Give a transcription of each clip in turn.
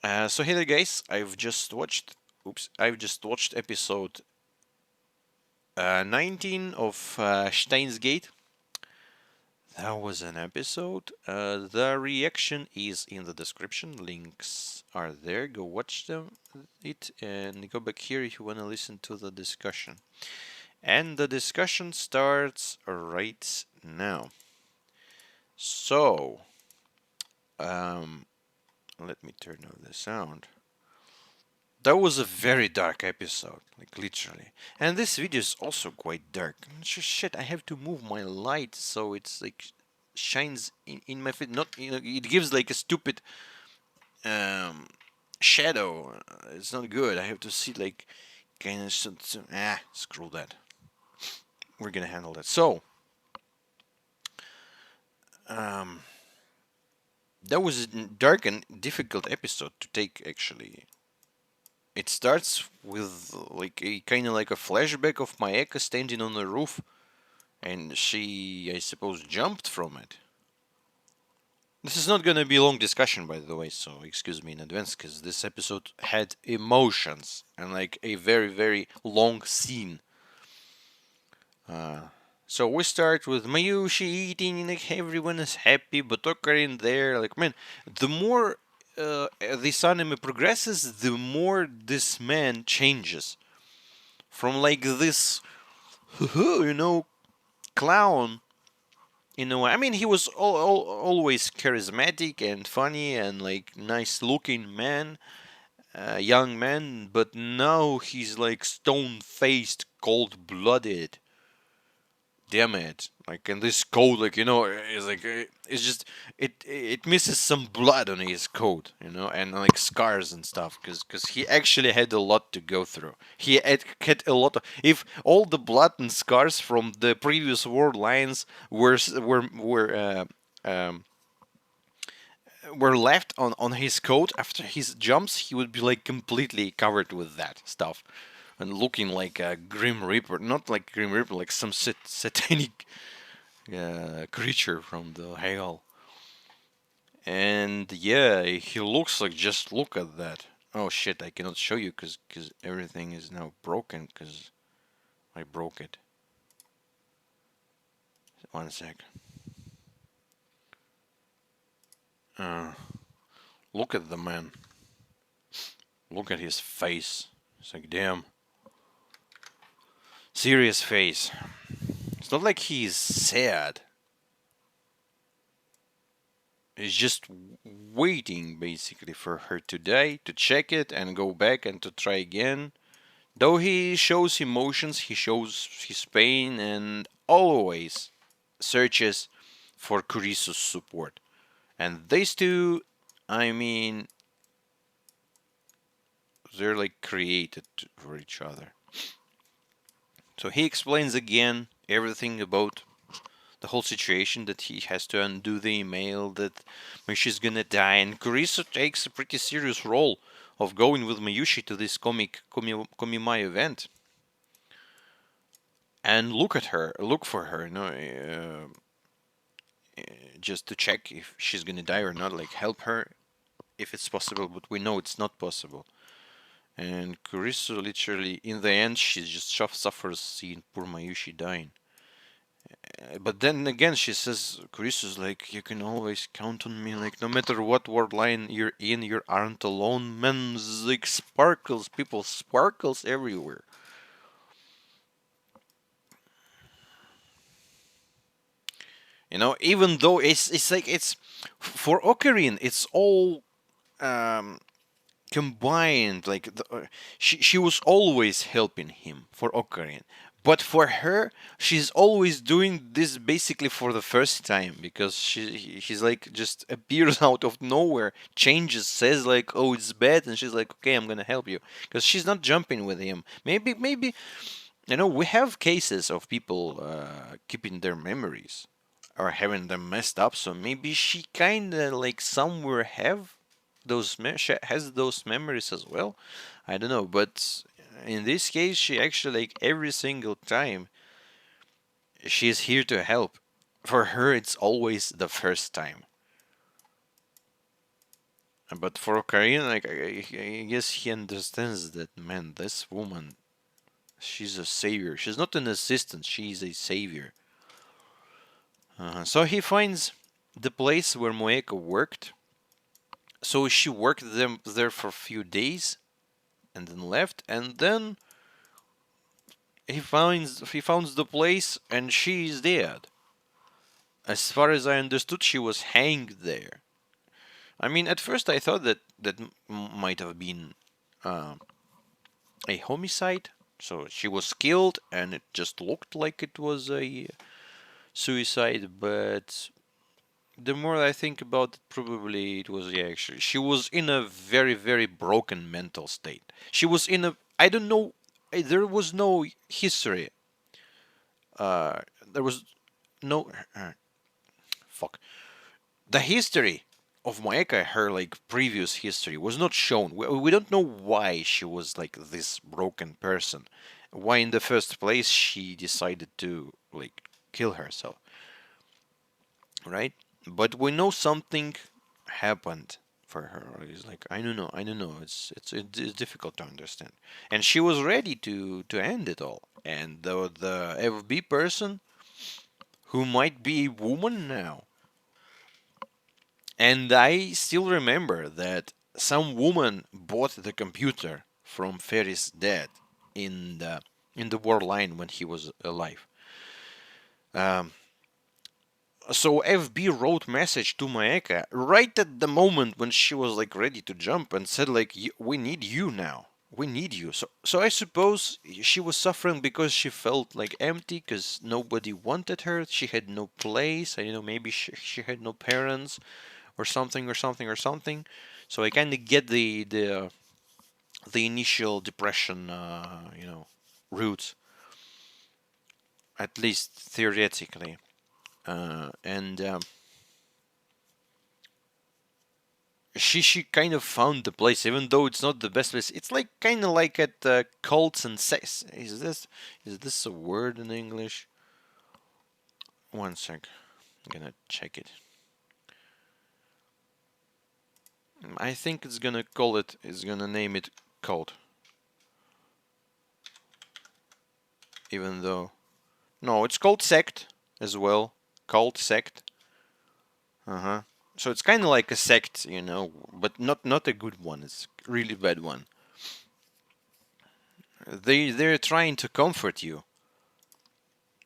So hey there, guys. I've just watched. I've just watched episode 19 of Steins Gate. That was an episode. The reaction is in the description. Links are there. Go watch it and go back here if you want to listen to the discussion. And the discussion starts right now. So, um, let me turn off the sound. That was a very dark episode, like literally. And this video is also quite dark. Shit, I have to move my light so it's like shines in my face. Not, it gives like a stupid um, shadow. It's not good. I have to see like kind of screw that. We're gonna handle that. So, um, that was a dark and difficult episode to take actually. It starts with like a kind of like a flashback of Maeka standing on the roof, and she, I suppose, jumped from it. This is not gonna be a long discussion, by the way, so excuse me in advance, because this episode had emotions and like a very, very long scene. Uh, so we start with Mayushi eating, like everyone is happy, but Ocarina there, like man, the more this anime progresses, the more this man changes from like this, clown. I mean, he was always charismatic and funny and like nice looking man, young man, but now he's like stone faced, cold blooded. Damn it! Like, and this coat, like is like it's just it misses some blood on his coat, and like scars and stuff, because he actually had a lot to go through. He had a lot of. If all the blood and scars from the previous world lines um, were left on his coat after his jumps, he would be like completely covered with that stuff and looking like a Grim Reaper, not like Grim Reaper, like some satanic creature from the Hell. And yeah, he looks like, just look at that. Oh shit, I cannot show you because everything is now broken because I broke it. One sec. Uh, Look at the man. Look at his face. It's like, damn. Serious face. It's not like he's sad. He's just waiting basically for her to die, to check it and go back and to try again. Though he shows emotions, he shows his pain and always searches for Kurisu's support. And these two, I mean, they're like created for each other. So he explains again everything about the whole situation, that he has to undo the email, that Mayushi's gonna die, and Kurisu takes a pretty serious role of going with Mayushi to this Komimai event. And look for her, just to check if she's gonna die or not, like help her if it's possible, but we know it's not possible. And Kurisu literally, in the end, she just suffers seeing poor Mayushi dying. But then again, she says, Kurisu's like, you can always count on me, like, no matter what world line you're in, you aren't alone. Man, like, sparkles, people, sparkles everywhere. Even though it's like, it's, for Ocarina, it's all um, combined, like, she was always helping him for Ocarina. But for her, she's always doing this basically for the first time, because she's like just appears out of nowhere, changes, says like, "Oh, it's bad," and she's like, "Okay, I'm gonna help you," because she's not jumping with him. Maybe we have cases of people keeping their memories or having them messed up, so maybe she kind of like somewhere have has those memories as well. I don't know, but in this case, she actually, like, every single time she's here to help. For her, it's always the first time. But for Ocarina, like I guess he understands that, man, this woman, she's a savior. She's not an assistant. She's a savior. So he finds the place where Moeka worked. So she worked them there for a few days and then left. And then he finds the place and she is dead. As far as I understood, she was hanged there. I mean, at first I thought that might have been uh, a homicide. So she was killed, and it just looked like it was a suicide. But the more I think about it, probably it was, yeah. Actually, she was in a very very broken mental state. She was in a, I don't know. There was no history. There was no fuck. The history of Maeka, her like previous history, was not shown. We don't know why she was like this broken person. Why in the first place she decided to like kill herself, right? But we know something happened for her. It's like I don't know. It's difficult to understand. And she was ready to end it all. And the FB person who might be a woman now. And I still remember that some woman bought the computer from Ferris' dad in the war line when he was alive. Um, so FB wrote message to Maeka right at the moment when she was like ready to jump and said like, we need you now. We need you. So I suppose she was suffering because she felt like empty because nobody wanted her. She had no place. I don't know, maybe she had no parents or something or something or something. So I kind of get the initial depression, roots, at least theoretically. And she kind of found the place, even though it's not the best place. It's like kind of like at cults and sex. Is this a word in English? One sec, I'm gonna check it. I think it's gonna call it. It's gonna name it cult, even though no, it's called sect as well. Cult sect. Uh huh. So it's kind of like a sect, but not a good one. It's a really bad one. They're trying to comfort you,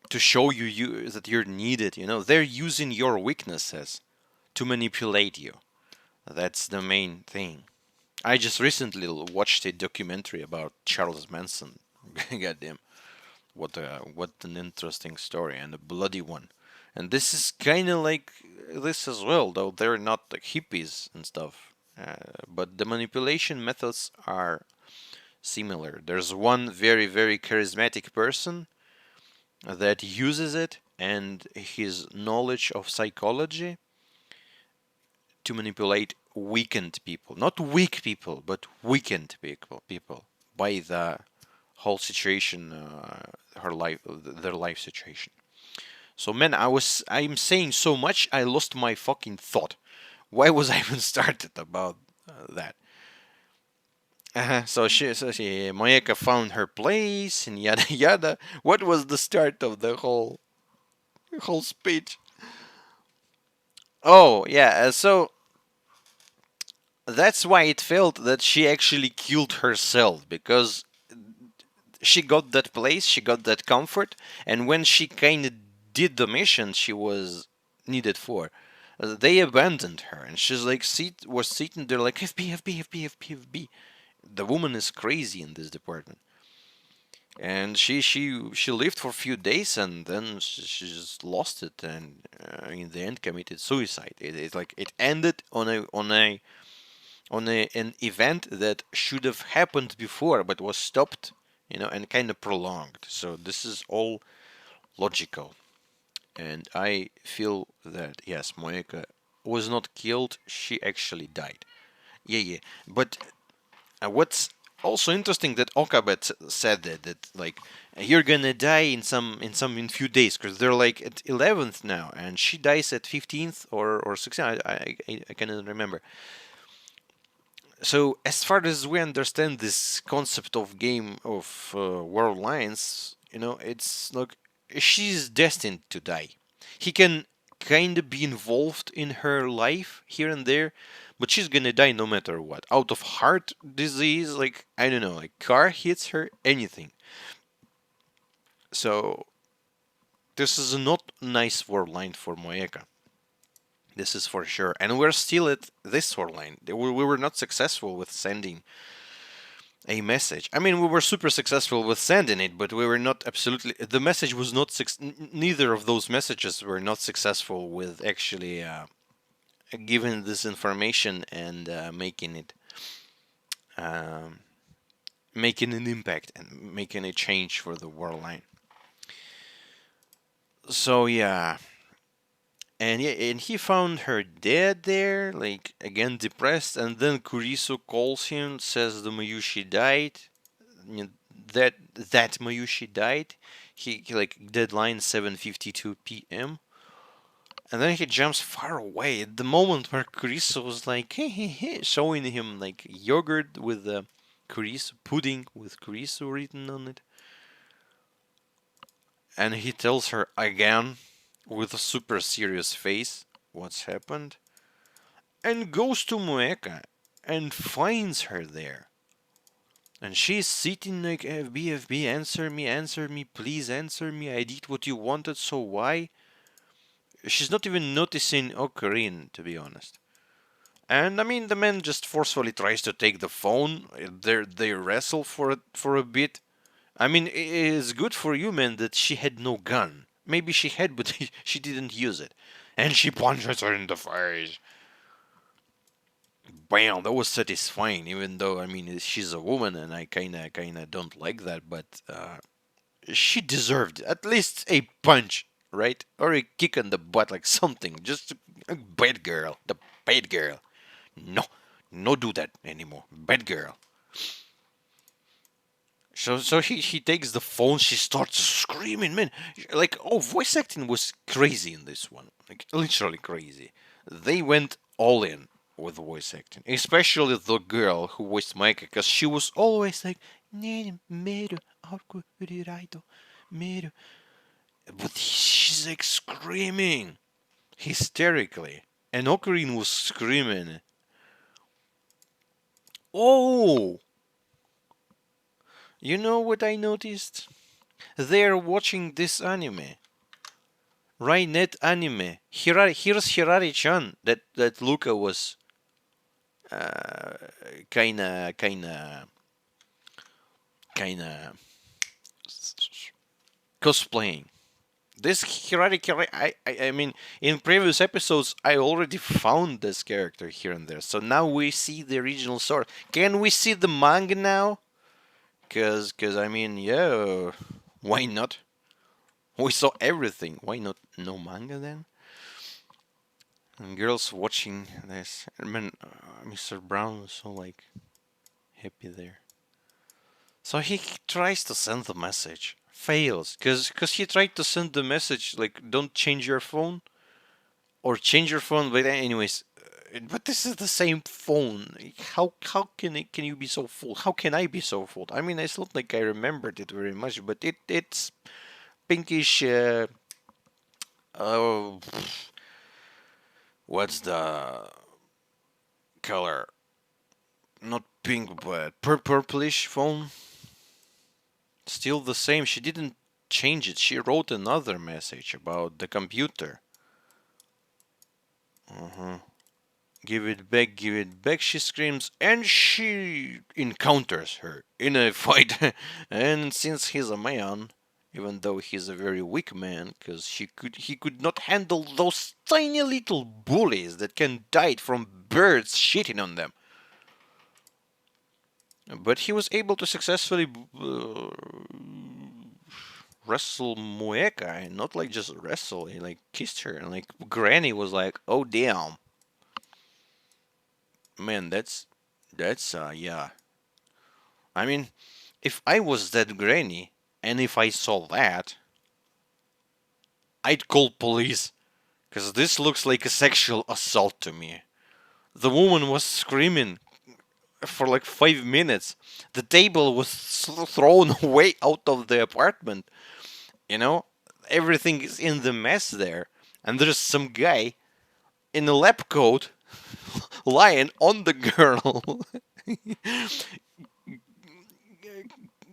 to show you that you're needed. They're using your weaknesses to manipulate you. That's the main thing. I just recently watched a documentary about Charles Manson. Goddamn, what an interesting story, and a bloody one. And this is kind of like this as well, though they're not like hippies and stuff. But the manipulation methods are similar. There's one very, very charismatic person that uses it and his knowledge of psychology to manipulate weakened people. Not weak people, but weakened people by the whole situation, their life situation. So man, I'm saying so much, I lost my fucking thought. Why was I even started about that? So she, Mayeka found her place and yada yada. What was the start of the whole speech? Oh yeah, so that's why it felt that she actually killed herself because she got that place, she got that comfort, and when she kind of did the mission she was needed for, they abandoned her, and she's like was sitting there like FB, FB, FB, FB, FB. The woman is crazy in this department, and she lived for a few days, and then she just lost it, and in the end committed suicide. It's like it ended on an event that should have happened before but was stopped, and kind of prolonged. So this is all logical, and I feel that yes, Moeka was not killed; she actually died. Yeah, yeah. But what's also interesting that Okabet said that like you're gonna die in few days because they're like at 11th now, and she dies at 15th or 16th. I cannot remember. So as far as we understand this concept of game of world lines, it's like she's destined to die. He can kind of be involved in her life here and there, but she's gonna die no matter what. Out of heart disease, like I don't know, like car hits her, anything. So this is not nice world line for Moeka. This is for sure. And we're still at this world line. We were not successful with sending a message. I mean, we were super successful with sending it, but we were not absolutely. The message was not. Neither of those messages were not successful with actually giving this information and um, making an impact and making a change for the world line. So yeah, and he found her dead there, like again depressed, and then Kurisu calls him, says the Mayushi died. I mean, that Mayushi died. He like deadline 7:52 p.m. And then he jumps far away at the moment where Kurisu was like hey, hey, hey, showing him like yogurt with the Kurisu pudding with Kurisu written on it. And he tells her again with a super serious face what's happened and goes to Mueka and finds her there. And she's sitting like FB, answer me, please answer me. I did what you wanted, so why? She's not even noticing Ocarine, to be honest. And I mean, the man just forcefully tries to take the phone. They wrestle for a bit. I mean, it's good for you, man, that she had no gun. Maybe she had, but she didn't use it. And she punches her in the face. Bam, that was satisfying. Even though I mean, she's a woman, and I kinda don't like that, but she deserved at least a punch, right? Or a kick in the butt, like something. Just a bad girl, the bad girl. No, no, do that anymore. Bad girl. So he takes the phone. She starts screaming, man. Like, oh, voice acting was crazy in this one, like literally crazy. They went all in with voice acting, especially the girl who voiced Micah, because she was always like, "Meru, meru," but she's like screaming hysterically, and Ocarina was screaming. Oh, you know what I noticed? They're watching this anime. Net anime. Here's Hirari-chan that Luca was uh, kinda kinda kinda cosplaying. This Hirari, I mean, in previous episodes, I already found this character here and there. So now we see the original source. Can we see the manga now? Cause I mean, yeah, why not? We saw everything. Why not no manga then? And girls watching this. I mean, Mr. Brown was so like happy there. So he tries to send the message, fails, cause he tried to send the message like don't change your phone or change your phone. But anyways, but this is the same phone. How can you be so full? How can I be so full? I mean, it's not like I remembered it very much, but it's pinkish. Oh, what's the color? Not pink, but purplish phone. Still the same. She didn't change it. She wrote another message about the computer. Uh-huh. Give it back, she screams, and she encounters her in a fight. And since he's a man, even though he's a very weak man, because he could not handle those tiny little bullies that can die from birds shitting on them. But he was able to successfully wrestle Mueka, and not like just wrestle. He like kissed her, and like Granny was like, "Oh damn, man, that's yeah." I mean, if I was that Granny, and if I saw that, I'd call police, because this looks like a sexual assault to me. The woman was screaming for like 5 minutes. The table was thrown away out of the apartment. You know, everything is in the mess there, and there's some guy in a lab coat lying on the girl,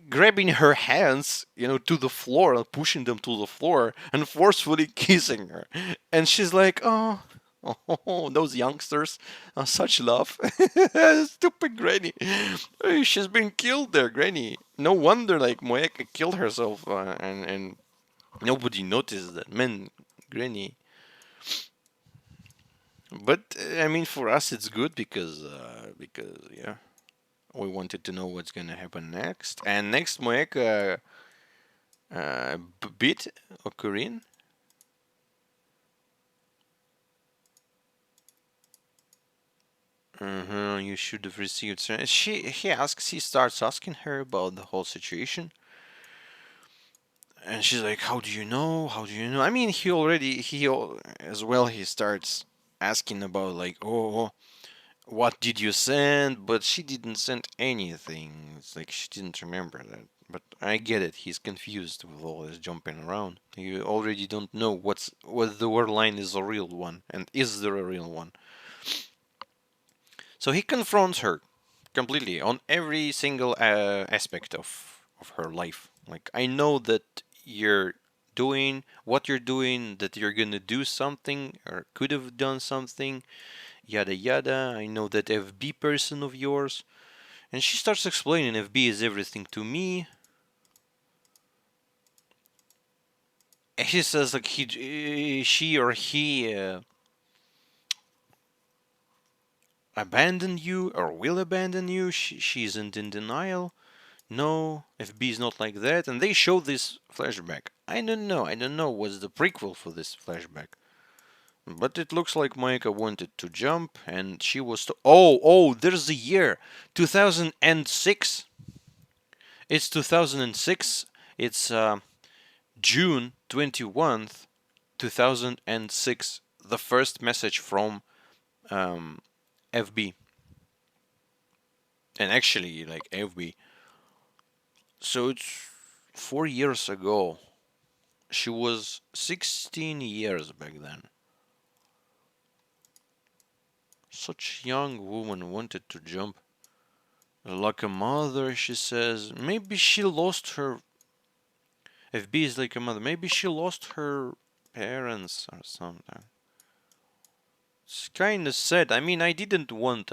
grabbing her hands, to the floor and pushing them to the floor and forcefully kissing her. And she's like, oh, oh, those youngsters are such love. Stupid Granny. She's been killed there, Granny. No wonder, like, Moeka killed herself, and nobody noticed that. Man, Granny. But I mean, for us, it's good because yeah, we wanted to know what's gonna happen next. And next, Moeka beat Ocarine. You should have received. He starts asking her about the whole situation, and she's like, "How do you know? How do you know?" I mean, as well. He starts asking about like, "Oh, what did you send?" But she didn't send anything. It's like she didn't remember that. But I get it. He's confused with all this jumping around. You already don't know whether the word line is a real one, and is there a real one. So he confronts her completely on every single aspect of her life. Like, I know that you're doing what you're doing, that you're gonna do something or could have done something, yada yada. I know that FB person of yours. And she starts explaining FB is everything to me. And he says like she or he abandoned you or will abandon you. She isn't in denial. No, FB is not like that. And they show this flashback. I don't know. I don't know what's the prequel for this flashback. But it looks like Maika wanted to jump and she was oh, there's the year. 2006. It's 2006. It's June 21st, 2006. The first message from um, FB. And actually, like FB. So it's 4 years ago. She was 16 years back then. Such young woman wanted to jump. Like a mother, she says. Maybe she lost her. FB is like a mother. Maybe she lost her parents or something. It's kind of sad. I mean, I didn't want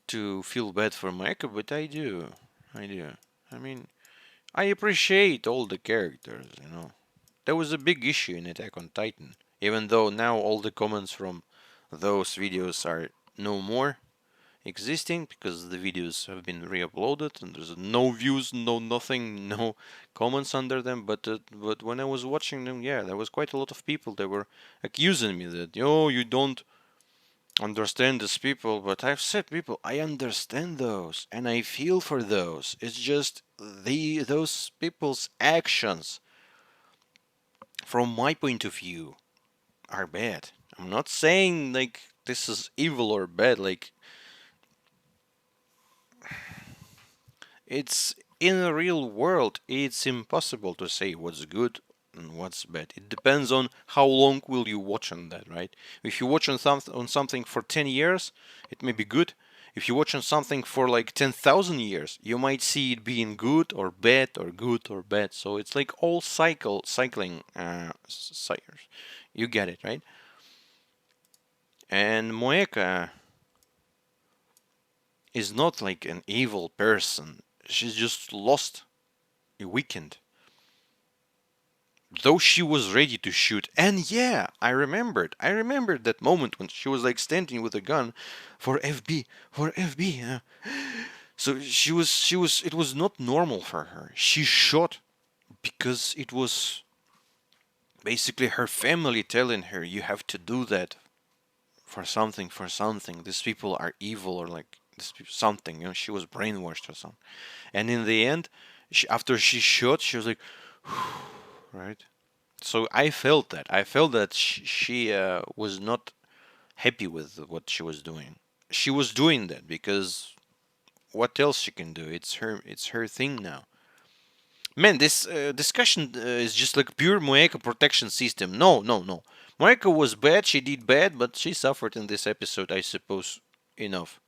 to feel bad for Micah, but I do. I do. I mean, I appreciate all the characters. There was a big issue in Attack on Titan, even though now all the comments from those videos are no more existing because the videos have been re-uploaded and there's no views, no nothing, no comments under them. But when I was watching them, yeah, there was quite a lot of people that were accusing me that you don't understand these people. But I've said, people, I understand those and I feel for those. It's just those people's actions, from my point of view, are bad. I'm not saying like this is evil or bad. Like, it's in the real world, it's impossible to say what's good and what's bad. It depends on how long will you watch on that, right? If you watch on something for 10 years, it may be good. If you watch on something for like 10,000 years, you might see it being good or bad or good or bad. So it's like all cycling you get it, right? And Moeka is not like an evil person. She's just lost a weekend. Though she was ready to shoot. And yeah, I remembered. I remembered that moment when she was like standing with a gun for FB, for FB. So it was not normal for her. She shot because it was basically her family telling her, you have to do that for something, for something. These people are evil or like something. She was brainwashed or something. And in the end, after she shot, she was like, right? So I felt that. I felt that she was not happy with what she was doing. She was doing that because what else she can do? It's her thing now. Man, this discussion is just like pure Moeka protection system. No, no, no. Moeka was bad. She did bad, but she suffered in this episode, I suppose, enough.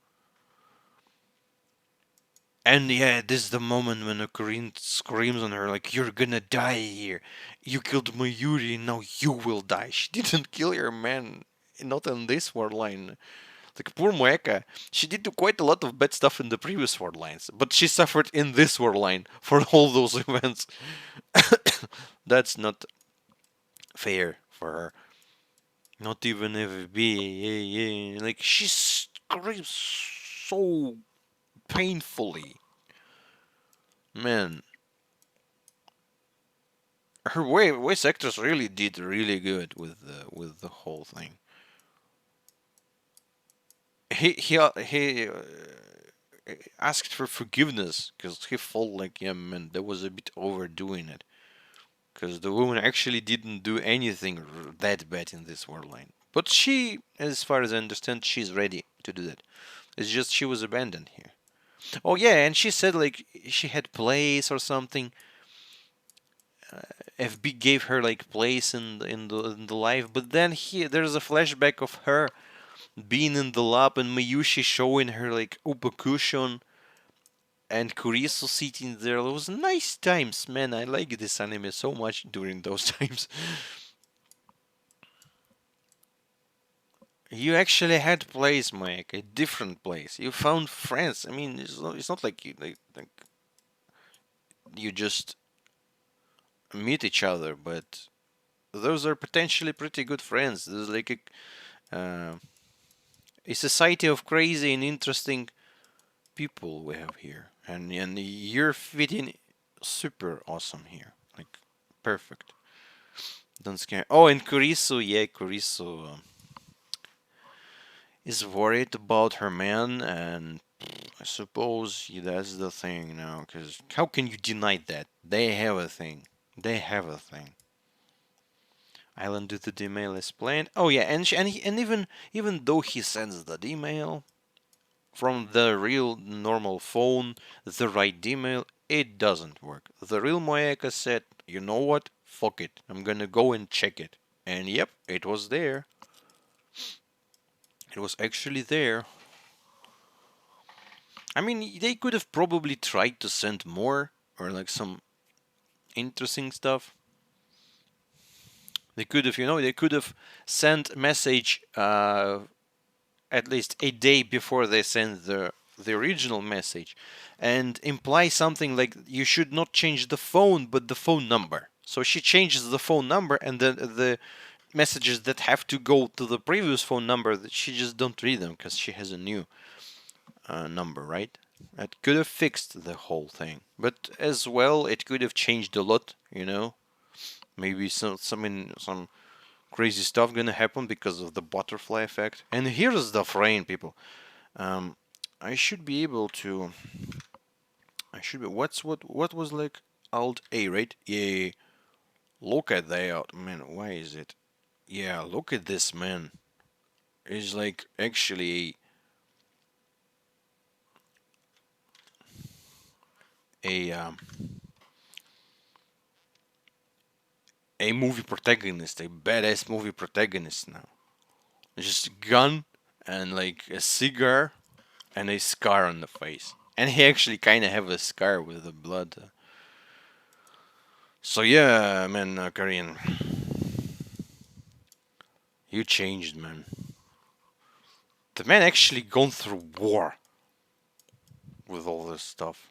And yeah, this is the moment when Ocarina screams on her like, "You're gonna die here. You killed Mayuri, now you will die." She didn't kill her, man. Not in this war line. Like poor Moeka, she did do quite a lot of bad stuff in the previous war lines, but she suffered in this war line for all those events. That's not fair for her. Not even FB. Like she screams so painfully. Man, her voice actress really did really good with the whole thing. He asked for forgiveness because he felt like, yeah, man, that was a bit overdoing it. Because the woman actually didn't do anything that bad in this war line. But she, as far as I understand, she's ready to do that. It's just she was abandoned here. Oh yeah, and she said like she had place or something. FB gave her like place in the life, but then here there's a flashback of her being in the lab and Mayushi showing her like Upakushin and Kurisu sitting there. It was nice times, man. I like this anime so much during those times. You actually had place, Mike, a different place. You found friends. I mean, it's not like like you just meet each other, but those are potentially pretty good friends. There's like a society of crazy and interesting people we have here, and you're fitting super awesome here, like perfect. Don't scare. Oh, and Kurisu, yeah, Kurisu is worried about her man, and I suppose that's the thing now. Because how can you deny that? They have a thing. They have a thing. Island do the email as planned. Oh yeah, and even though he sends the email from the real normal phone, the right email, it doesn't work. The real Moeka said, you know what? Fuck it. I'm gonna go and check it. And yep, it was there. It was actually there. I mean, they could have probably tried to send more or like some interesting stuff. They could have sent a message at least a day before they send the original message, and imply something like you should not change the phone but the phone number. So she changes the phone number, and then the messages that have to go to the previous phone number, that she just don't read them because she has a new number, right? That could have fixed the whole thing, but as well, it could have changed a lot. Maybe some crazy stuff gonna happen because of the butterfly effect. And here's the frame, people. Um, I should be able to. I should be. What was like Alt A, right? Yeah. Look at that, man. Why is it? Yeah. Look at this, man. It's like actually a movie protagonist, a badass movie protagonist now. Just a gun and like a cigar and a scar on the face. And he actually kind of have a scar with the blood. So yeah, man, Korean, you changed, man. The man actually gone through war with all this stuff.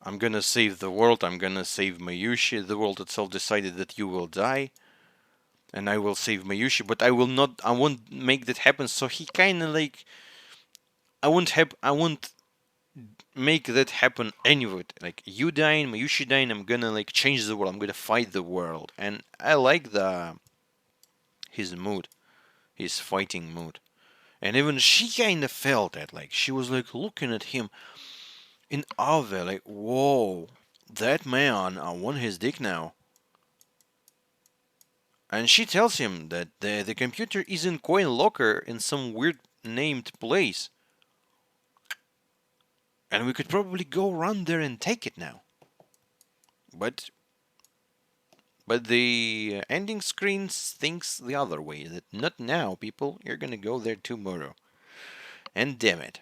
I'm gonna save the world. I'm gonna save Mayushi. The world itself decided that you will die, and I will save Mayushi. But I will not. I won't make that happen. So he kind of like. I won't have. I won't make that happen anyway. Like you dying, Mayushi dying. I'm gonna like change the world. I'm gonna fight the world, and I like the his mood, his fighting mood. And even she kind of felt that, like she was like looking at him in awe, like, whoa, that man, I want his dick now. And she tells him that the computer is in coin locker in some weird named place. And we could probably go run there and take it now. But the ending screen thinks the other way. That not now, people. You're gonna go there tomorrow. And damn it.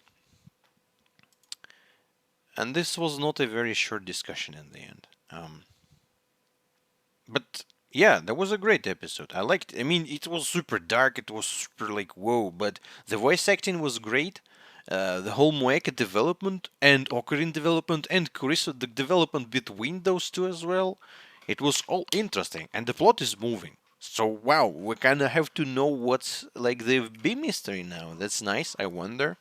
And this was not a very short discussion in the end. But yeah, that was a great episode. I liked. I mean, it was super dark. It was super like whoa. But the voice acting was great. The whole Moeka development and Ocarina development and Carissa the development between those two as well. It was all interesting, and the plot is moving. So wow, we kind of have to know what's like the B mystery now. That's nice. I wonder.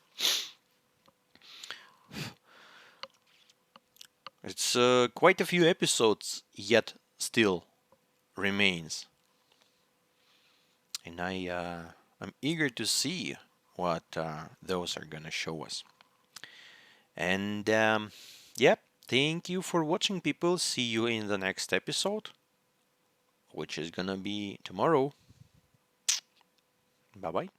It's quite a few episodes yet still remains, and I'm eager to see what those are gonna show us. And yep, thank you for watching, people. See you in the next episode, which is gonna be tomorrow. Bye bye.